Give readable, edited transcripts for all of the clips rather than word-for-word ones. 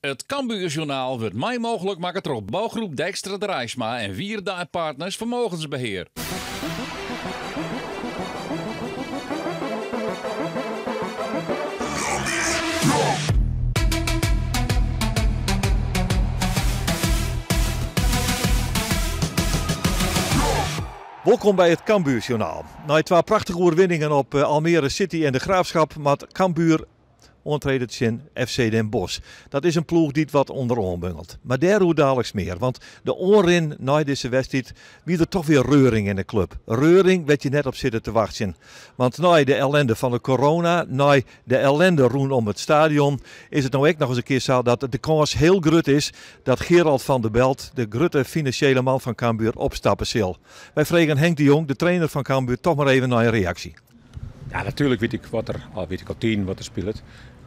Het Cambuurjournaal wordt mij mogelijk maken door bouwgroep Dijkstra Drijsma en Wierdaai Partners Vermogensbeheer. Welkom bij het Cambuurjournaal. Na 2 prachtige overwinningen op Almere City en de Graafschap maakt Cambuur ontredet in FC Den Bosch. Dat is een ploeg die het wat onderaan bungelt. Maar daar dadelijk meer, want de onrin na deze wedstrijd wie er toch weer reuring in de club. Reuring werd je net op zitten te wachten. Want na de ellende van de corona, na de ellende rondom het stadion, is het nou ook nog eens een keer zo dat de kans heel groot is dat Gerald van der Belt, de grote financiële man van Cambuur, opstappen zal. Wij vragen Henk de Jong, de trainer van Cambuur, toch maar even naar een reactie. Ja, natuurlijk weet ik al 10 wat er speelt.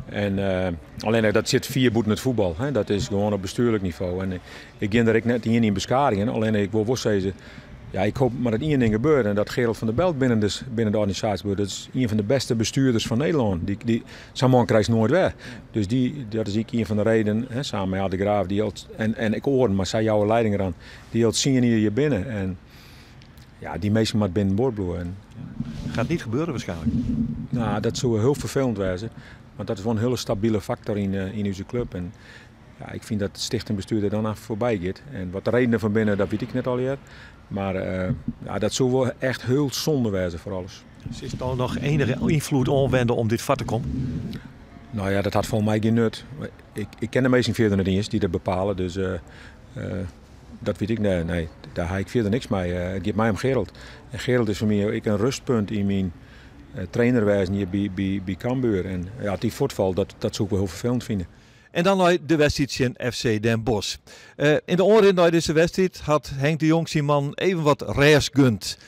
En alleen dat zit 4 boeten het voetbal. Hè. Dat is gewoon op bestuurlijk niveau. En ik ging daar net niet in bescharingen. Alleen ik wil wel zeggen, ja, ik hoop maar dat één ding gebeurt. En dat Gerald van der Belt binnen de organisatie wordt. Dat is een van de beste bestuurders van Nederland. Zo'n man krijgt nooit weg. Dus dat is een van de redenen, hè, samen met Ade Graaf. En ik hoor, maar zij jouw leiding eraan. Die hield zien hier binnen. En ja, die meesten maar binnen boord bloeien. Gaat niet gebeuren waarschijnlijk. Nou, dat zou heel vervelend wezen. Want dat is wel een hele stabiele factor in onze club. En ja, ik vind dat het stichtingbestuur er dan af voorbij gaat. En wat de redenen van binnen, dat weet ik net al hier. Maar ja, dat zou wel echt heel zonde wezen voor alles. Dus is er nog enige invloed aanwenden om dit vat te komen? Nou ja, dat had volgens mij geen nut. Ik ken de meesten verder niet eens die dat bepalen. Dus dat weet ik nee. Daar heb ik verder niks mee. Het gaat mij om Gerald. En Gerald is voor mij ook een rustpunt in mijn trainerwijze hier bij Cambuur. En ja, die voortvalt, dat zou ik wel heel vervelend vinden. En dan naar de wedstrijd in FC Den Bosch. In de onrin naar deze wedstrijd had Henk de Jong zijn man even wat raars gunt.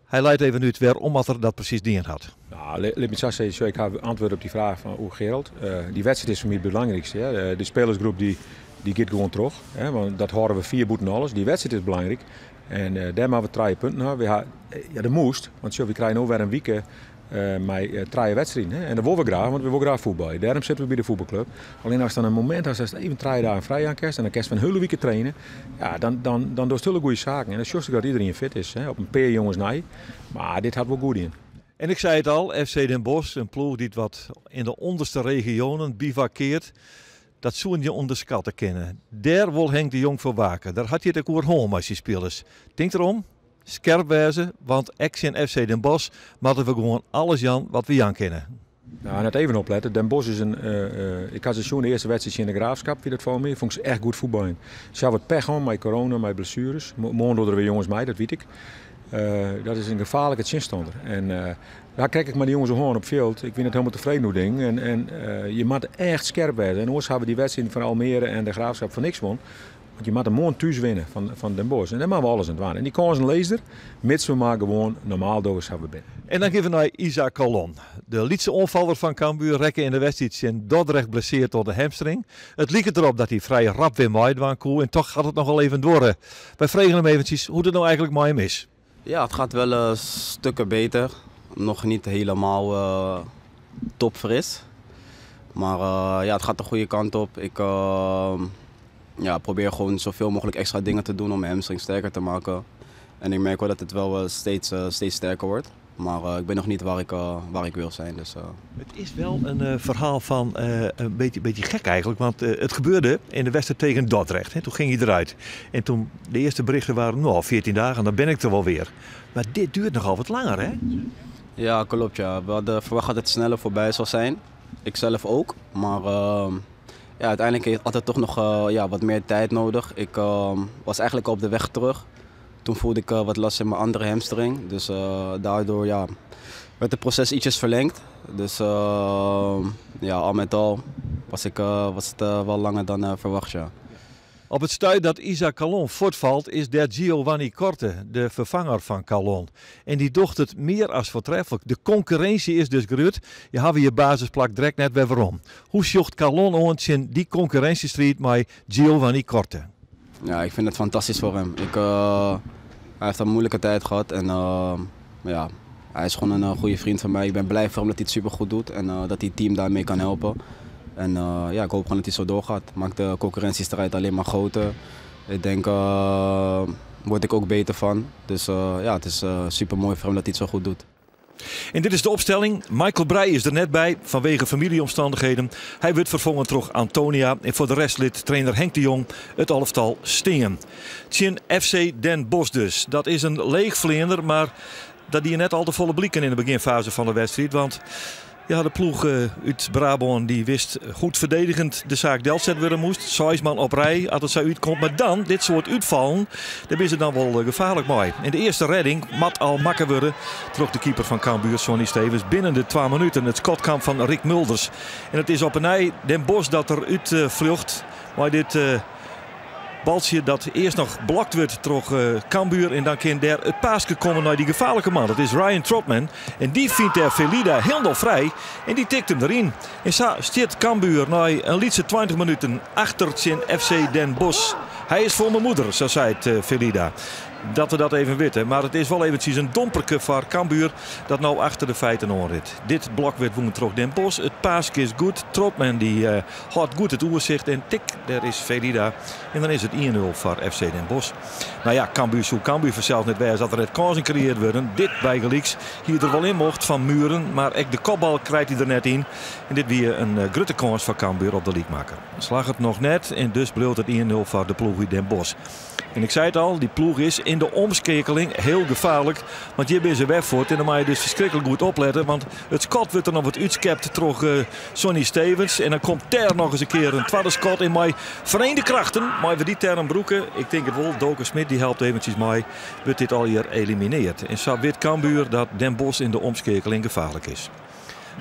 Hij leidt even nu weer om wat er dat precies dien had. Nou, laat me zo zeggen, ik heb antwoord op die vraag van hoe Gerald. Die wedstrijd is voor mij het belangrijkste. Hè. De spelersgroep die gaat gewoon terug. Hè, want dat horen we 4 boeten alles. Die wedstrijd is belangrijk. En daar hebben we 3 punten. Ja, dat moest. Want we krijgen nu weer een week met 3 wedstrijden. En dat willen we graag, want we willen graag voetballen. Daarom zitten we bij de voetbalclub. Alleen als dan een moment als het even 3 dagen vrij aan kerst en dan kerst van een hele week trainen, ja, dan doet het hele goede zaken. En dat is juist dat iedereen fit is. Hè. Op een paar jongens nee. Maar dit had wel goed in. En ik zei het al, FC Den Bosch, een ploeg die wat in de onderste regionen bivakkeert. Dat zou je onderschatten kennen. Daar wil Henk de Jong voor waken. Daar had je het ook over als je spelers. Denk erom, scherp wezen, want ex in FC Den Bosch moeten we gewoon alles Jan wat we Jan kennen. Nou, net even opletten. Den Bosch is ik had de eerste wedstrijd in de Graafschap, wie dat voor me. Vond ik echt goed voetballen. Ze hadden wat pech gewoon met corona, met blessures. Morgen doen er weer jongens mee, dat weet ik. Dat is een gevaarlijke zinstander. En daar kijk ik maar die jongens gewoon op veld. Ik ben het helemaal tevreden hoe ding. En je moet echt scherp werden. En ons hebben we die wedstrijd van Almere en de Graafschap van niks won. Want je moet een mooi thuis winnen van Den Bosch. En daar maken we alles aan het waan. En die kansen lezen mits we maar gewoon normaal doos hebben binnen. En dan geven we naar Isaac Calon. De lietse onvaller van Cambuur rekken in de wedstrijd in Dordrecht blesseerd door de hamstring. Het lijkt erop dat hij vrij rap weer maaid was. En toch gaat het nog wel even door. Wij vragen hem eventjes hoe het nou eigenlijk met hem is. Ja, het gaat wel stukken beter. Nog niet helemaal topfris. Maar ja, het gaat de goede kant op. Ik probeer gewoon zoveel mogelijk extra dingen te doen om mijn hamstring sterker te maken. En ik merk wel dat het wel steeds sterker wordt. Maar ik ben nog niet waar ik wil zijn. Dus, Het is wel een verhaal van een beetje gek eigenlijk. Want het gebeurde in de wedstrijd tegen Dordrecht. Hè. Toen ging hij eruit. En toen de eerste berichten waren 14 dagen, dan ben ik er wel weer. Maar dit duurt nogal wat langer, hè? Ja, klopt. Ja. We hadden verwacht dat het sneller voorbij zou zijn. Ik zelf ook. Maar ja, uiteindelijk had het toch nog wat meer tijd nodig. Ik was eigenlijk al op de weg terug. Toen voelde ik wat last in mijn andere hamstring. Dus daardoor werd het proces ietsjes verlengd. Dus al met al was het wel langer dan verwacht. Ja. Op het stuit dat Isaac Calon voortvalt is der Giovanni Corte, de vervanger van Calon. En die docht het meer als voortreffelijk. De concurrentie is dus groot. Je hebt je basisplak direct net weer waarom. Hoe zocht Calon ons in die concurrentiestrijd met Giovanni Corte? Ja, ik vind het fantastisch voor hem. Hij heeft een moeilijke tijd gehad en hij is gewoon een goede vriend van mij. Ik ben blij voor hem dat hij het supergoed doet en dat hij het team daarmee kan helpen. En ja, ik hoop gewoon dat hij zo doorgaat. Maakt de concurrentiestrijd alleen maar groter. Ik denk, word ik ook beter van. Dus ja, het is super mooi voor hem dat hij het zo goed doet. En dit is de opstelling. Michael Breij is er net bij vanwege familieomstandigheden. Hij wordt vervangen door Antonia. En voor de rest lid trainer Henk de Jong het elftal Stingen. Tjen FC Den Bosch dus. Dat is een leeg vleender, maar dat die net al te volle blikken in de beginfase van de wedstrijd. Want ja, de ploeg uit Brabant die wist goed verdedigend de zaak Delzet weer moest. 6 man op rij als het zo uitkomt. Maar dan, dit soort uitvallen, daar is het dan wel gevaarlijk mooi. In de eerste redding, mat al makker worden, trok de keeper van Cambuur, Sonny Stevens, binnen de 2 minuten het schotkamp van Rick Mulders. En het is op een ei Den Bosch dat er uit vlucht. Maar dit baltje dat eerst nog blokt wordt door Cambuur en dan kan daar het paasje komen naar die gevaarlijke man. Dat is Ryan Trotman en die vindt er Velida helemaal vrij en die tikt hem erin. En zo staat Cambuur na een lietse 20 minuten achter zijn FC Den Bosch. Hij is voor mijn moeder, zo zei het Velida. Dat we dat even weten. Maar het is wel eventjes een domperke voor Cambuur dat nou achter de feiten onrit. Dit blok werd woen terug Den Bosch. Het paasje is goed. Trotman die houdt goed het oerzicht. En tik, daar is Velida. En dan is het 1-0 voor FC Den Bosch. Nou ja, Cambuur vanzelf net wijs dat er het kansen gecreëerd worden. Dit bijgelijks. Hier er wel in mocht van Muren. Maar ook de kopbal krijgt hij er net in. En dit weer een grote kans voor Cambuur op de liekmaker. Slag het nog net. En dus bleef het 1-0 voor de ploeg uit Den Bosch. En ik zei het al, die ploeg is in de omschakeling heel gevaarlijk. Want hier ben ze wegvoort en dan moet je dus verschrikkelijk goed opletten. Want het schot wordt er nog wat uitskept door Sonny Stevens. En dan komt ter nog eens een keer een tweede schot in mijn vereende krachten. Maar we die term broeken, ik denk het wel, Doken Smit die helpt eventjes mij. Wordt dit al hier elimineerd. En zo weet Cambuur dat Den Bosch in de omschakeling gevaarlijk is.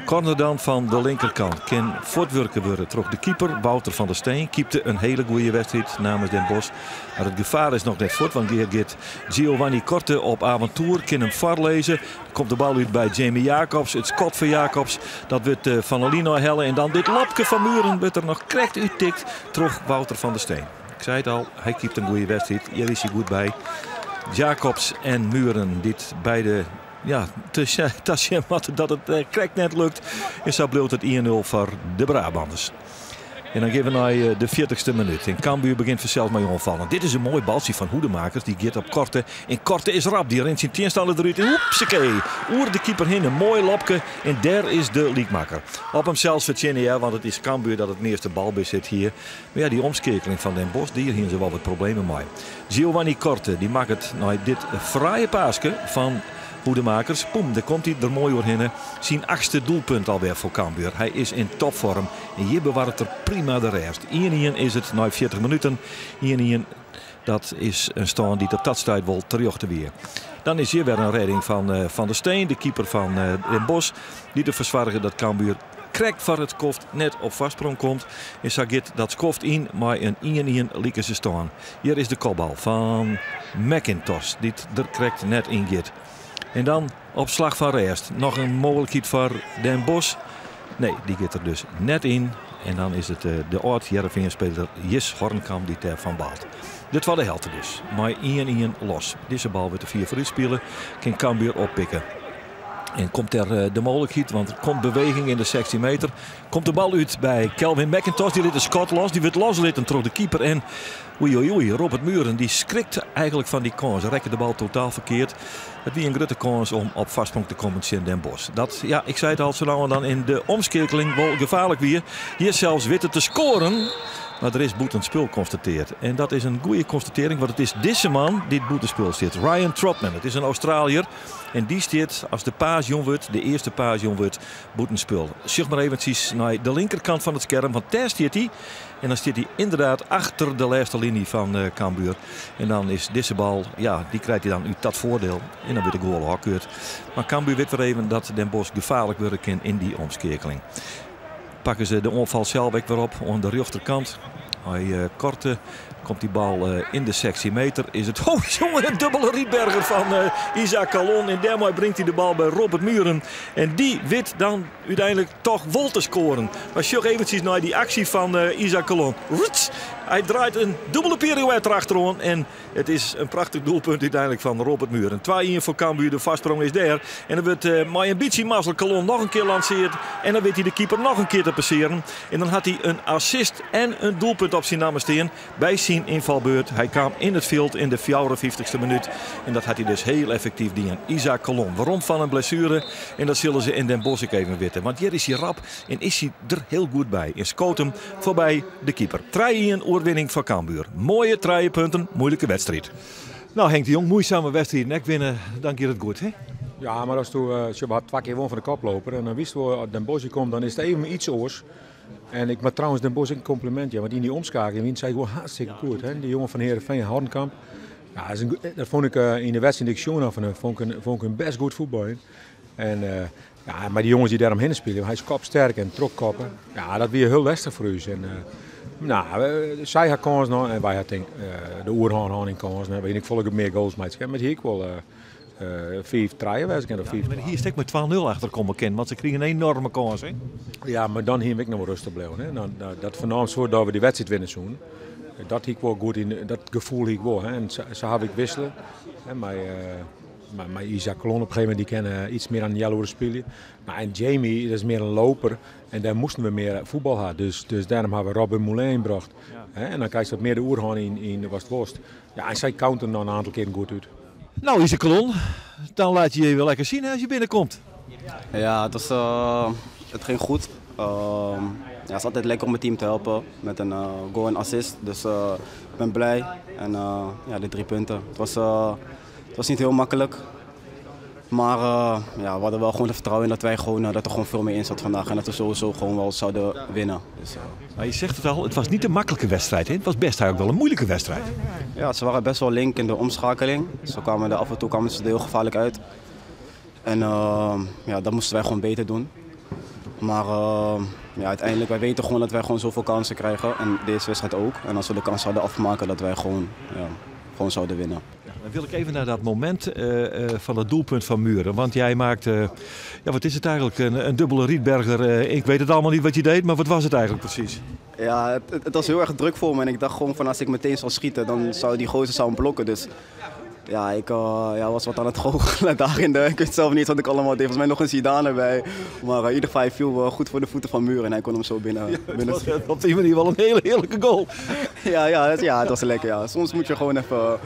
Corner dan van de linkerkant. Kan voortwerken worden. Trok de keeper, Wouter van der Steen. Keepte een hele goede wedstrijd namens Den Bosch. Maar het gevaar is nog net voort. Want hier gaat Giovanni Korte op avontuur. Kan hem voorlezen. Komt de bal uit bij Jamie Jacobs. Het schot van Jacobs. Dat wordt Van Alino hellen. En dan dit lapje van Muren. Wordt er nog correct uittikt. Terug Wouter van der Steen. Ik zei het al. Hij keept een goede wedstrijd. Hier is hij goed bij. Jacobs en Muren. Dit beide... Ja, Tasje dat het correct net lukt. En zo bleef het 1-0 voor de Brabanders. En dan geven we naar de 40ste minuut. En Cambuur begint vanzelf mee onvallen. Dit is een mooi baltje van Hoedemakers. Die gaat op Korte. En Korte is rap. Die rent zijn tegenstander eruit. En hoepsakee. Oer de keeper heen. Een mooi lopje. En daar is de liekmaker. Op hem zelfs verzinnen, ja. Want het is Cambuur dat het meeste balbezit hier. Maar ja, die omschakeling van Den Bosch. Hier hebben ze wel wat problemen mee. Giovanni Korte. Die maakt het naar dit fraaie paasje van Hoedemakers. Poem, daar komt hij er mooi doorheen. Zijn 8e doelpunt alweer voor Cambuur. Hij is in topvorm. En hier bewaart het er prima de rest. 1-1 is het na 40 minuten. 1-1, dat is een stand die de tadstijd wel terjochten weer. Dan is hier weer een redding van Van der Steen, de keeper van Den Bosch. Die te verzorgen dat Cambuur correct voor het koft net op vastsprong komt. En Sagit dat skoft in, maar een 1-1 lieken ze staan. Hier is de kopbal van McIntosh. Die er correct net in gaat. En dan op slag van Reest. Nog een mogelijkheid voor Den Bosch. Nee, die gaat er dus net in. En dan is het de oud-Heerenveen-speler Jis Hornkamp die ter van baalt. Dit was de helft dus. Maar 1-1 los. Deze bal wordt de 4 voor spelen. Kan Cambuur oppikken. En komt er de mogelijkheid, want er komt beweging in de 16 meter. Komt de bal uit bij Kelvin McIntosh. Die liet een schot los. Die wordt loslitten door de keeper. En oei, Robert Muren die schrikt eigenlijk van die kans. Rekken de bal totaal verkeerd. Het was een grote kans om op vastsprong te komen in Den Bosch. Dat, ja, ik zei het al, zolang we dan in de omschakeling wel gevaarlijk weer. Hier zelfs witte te scoren. Maar er is boetenspul constateerd. En dat is een goede constatering, want het is deze man die het boetenspul zit. Ryan Trotman, het is een Australiër. En die staat als de paas jong wordt, de eerste paas jong wordt, boetenspul. Zeg maar eventjes naar de linkerkant van het scherm, want daar staat hij. En dan staat hij inderdaad achter de laatste linie van Cambuur. En dan is deze bal, ja, die krijgt hij dan uit dat voordeel. En dan wordt de goal afgekeurd. Maar Cambuur weet weer even dat Den Bosch gevaarlijk worden kan in die omschakeling. Pakken ze de onval zelf weer op aan de rechterkant. Hij Korte komt die bal in de 16 meter. Is het, oh jongen, een dubbele Rietberger van Isaac Calon. En daarmee brengt hij de bal bij Robert Muren. En die weet dan uiteindelijk toch wel te scoren. Maar zoek eventjes naar die actie van Isaac Calon. Hij draait een dubbele pirouette erachteraan. En het is een prachtig doelpunt uiteindelijk van Robert Muren. 2-1 voor Cambuur, de vastsprong is daar. En dan wordt met een beetje mazzel Kalon nog een keer lanceerd. En dan weet hij de keeper nog een keer te passeren. En dan had hij een assist en een doelpunt op zijn namen staan bij zijn invalbeurt. Hij kwam in het veld in de 54ste minuut. En dat had hij dus heel effectief dienen. Isaac Kalon. Waarom van een blessure? En dat zullen ze in Den Bosch ook even weten. Want hier is hij rap en is hij er heel goed bij. En scoot hem voorbij de keeper. 3-1 oorwinning van Cambuur. Mooie 3 punten, moeilijke wedstrijd. Nou Henk de Jong, moeizame wedstrijd. Nek winnen, dank je het goed hè? Ja, maar als je had 2 keer won van de koploper en dan wisten we als Den Bosch komt, dan is het even iets oors. En ik maak trouwens Den Bosch een complimentje, want in die omschakeling wint zij gewoon hartstikke goed. Hè? Die jongen van Heerenveen, Hardenkamp. Ja, dat vond ik in de wedstrijd die ik zo van hem, vond ik een best goed voetbal. En, ja, maar die jongens die daaromheen spelen, hij is kopsterk en trok koppen. Ja, dat weer heel lastig voor u. En, nou, zij had kans nog en wij hadden de Oerhaan in kans. Ik volg meer goals, maar met hier wel 5 draaien of 5. Maar hier stek met 2-0 achter komen kennen, want ze kregen een enorme kans. Hè? Ja, maar dan hier ik nog wel rustig blijven. Hè. Dan, dat voornamelijk zo dat we die wedstrijd winnen zoen. Dat ik wel goed in, dat gevoel ik wel. Hè. En ze heb ik wisselen. Hè, maar Isaac Kalon op een gegeven moment die kennen iets meer aan Jaloer spelen. Maar en Jamie, dat is meer een loper. En daar moesten we meer voetbal hebben. Dus daarom hebben we Robin Moulin gebracht. Ja. En dan krijg je wat meer de Oerhaan in de West-Wost. Ja, en zij counteren dan een aantal keren goed uit. Nou Isaac Kalon, dan laat je je wel lekker zien als je binnenkomt. Ja, het ging goed. Ja, het is altijd lekker om het team te helpen met een goal en assist. Dus ik ben blij. En ja, de 3 punten. Het was niet heel makkelijk. Maar ja, we hadden wel gewoon het vertrouwen in dat er gewoon veel meer in zat vandaag. En dat we sowieso gewoon wel zouden winnen. Dus, maar je zegt het al, het was niet een makkelijke wedstrijd. Hè? Het was best eigenlijk wel een moeilijke wedstrijd. Ja, ze waren best wel link in de omschakeling. Af en toe kwamen ze er heel gevaarlijk uit. En ja, dat moesten wij gewoon beter doen. Maar ja, uiteindelijk, wij weten gewoon dat wij gewoon zoveel kansen krijgen. En deze wedstrijd ook. En als we de kans hadden afmaken, dat wij gewoon zouden winnen. Ja, dan wil ik even naar dat moment van het doelpunt van Muren. Want jij maakt, ja, wat is het eigenlijk, een dubbele Rietberger. Ik weet het allemaal niet wat je deed, maar wat was het eigenlijk precies? Ja, het was heel erg druk voor me. En ik dacht gewoon van als ik meteen zou schieten, dan zou die gozer hem blokken. Dus ja, ik was wat aan het goochelen daar in de... Ik weet zelf niet wat ik allemaal deed. Volgens mij nog een Zidane erbij. Maar in ieder geval hij viel goed voor de voeten van Muren en hij kon hem zo binnen. Het was op die manier wel een hele heerlijke goal. Ja, het was lekker. Ja. Soms moet je gewoon even...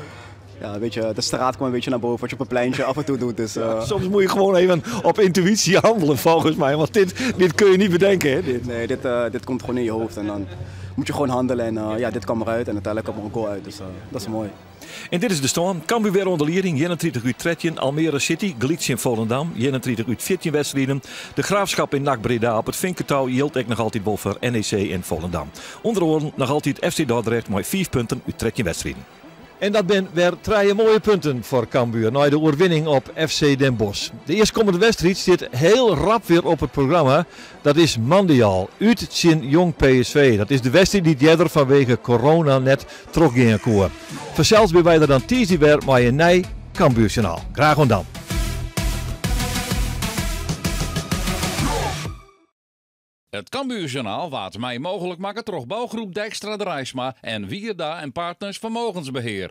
Ja, een beetje, de straat kwam een beetje naar boven, wat je op een pleintje af en toe doet. Dus, ja, soms moet je gewoon even op intuïtie handelen volgens mij. Want dit kun je niet bedenken. Hè? Nee, dit komt gewoon in je hoofd. En dan moet je gewoon handelen. En ja, dit kwam eruit en uiteindelijk kwam er een goal uit. Dus dat is mooi. En dit is de stand. Cambuur weer onder leiding. 31 uit Tretjen. Almere City. Glitsch in Volendam. 31 uit 14 wedstrijden. De Graafschap in NAC Breda. Op het Vinkentouw hield ik nog altijd bol voor NEC in Volendam. Onder oren nog altijd FC Dordrecht. Met 5 punten uit 13 wedstrijden. En dat zijn weer 3 mooie punten voor Cambuur. Na de overwinning op FC Den Bosch. De eerstkomende wedstrijd zit heel rap weer op het programma. Dat is Mondial. Uit Sint Jong PSV. Dat is de wedstrijd die eerder vanwege corona net teruggingen kon. Vanzelfs ben wij er dan Tuesday weer met een nieuw Cambuurjournaal. Graag gedaan. Het Cambuurjournaal waard mij mogelijk maken door bouwgroep Dijkstra de Rijsma en Wierda en Partners Vermogensbeheer.